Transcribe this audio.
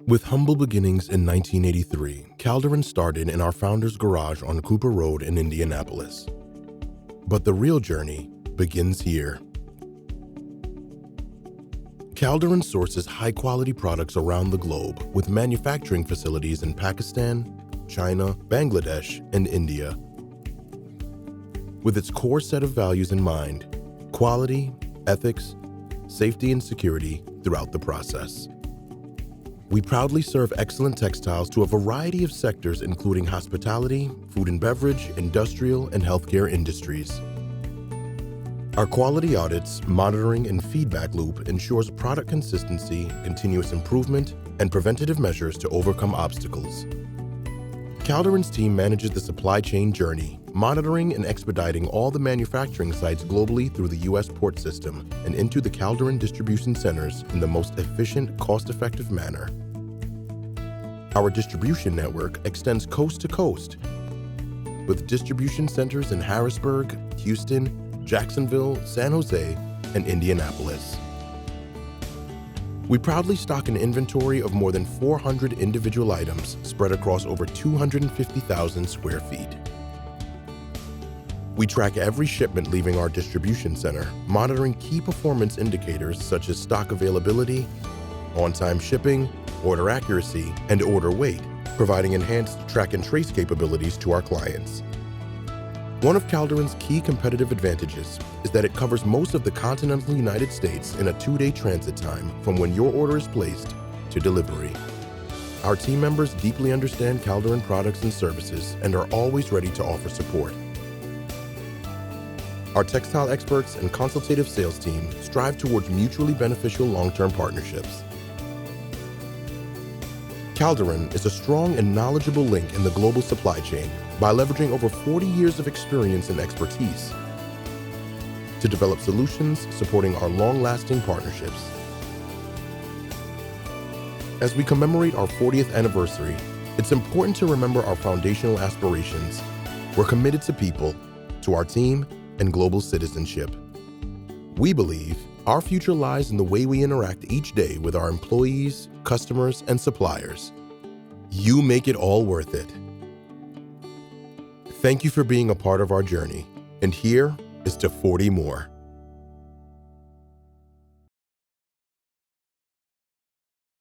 With humble beginnings in 1983, Calderon started in our founder's garage on Cooper Road in Indianapolis. But the real journey begins here. Calderon sources high-quality products around the globe with manufacturing facilities in Pakistan, China, Bangladesh, and India. With its core set of values in mind, quality, ethics, safety, and security throughout the process. We proudly serve excellent textiles to a variety of sectors including hospitality, food and beverage, industrial, and healthcare industries. Our quality audits, monitoring, and feedback loop ensures product consistency, continuous improvement, and preventative measures to overcome obstacles. Calderon's team manages the supply chain journey, monitoring and expediting all the manufacturing sites globally through the U.S. port system and into the Calderon distribution centers in the most efficient, cost-effective manner. Our distribution network extends coast to coast, with distribution centers in Harrisburg, Houston, Jacksonville, San Jose, and Indianapolis. We proudly stock an inventory of more than 400 individual items spread across over 250,000 square feet. We track every shipment leaving our distribution center, monitoring key performance indicators such as stock availability, on-time shipping, order accuracy, and order weight, providing enhanced track and trace capabilities to our clients. One of Calderon's key competitive advantages is that it covers most of the continental United States in a 2-day transit time from when your order is placed to delivery. Our team members deeply understand Calderon products and services and are always ready to offer support. Our textile experts and consultative sales team strive towards mutually beneficial long-term partnerships. Calderon is a strong and knowledgeable link in the global supply chain by leveraging over 40 years of experience and expertise to develop solutions supporting our long-lasting partnerships. As we commemorate our 40th anniversary, it's important to remember our foundational aspirations. We're committed to people, to our team, and global citizenship. We believe our future lies in the way we interact each day with our employees, customers, and suppliers. You make it all worth it. Thank you for being a part of our journey, and here is to 40 more.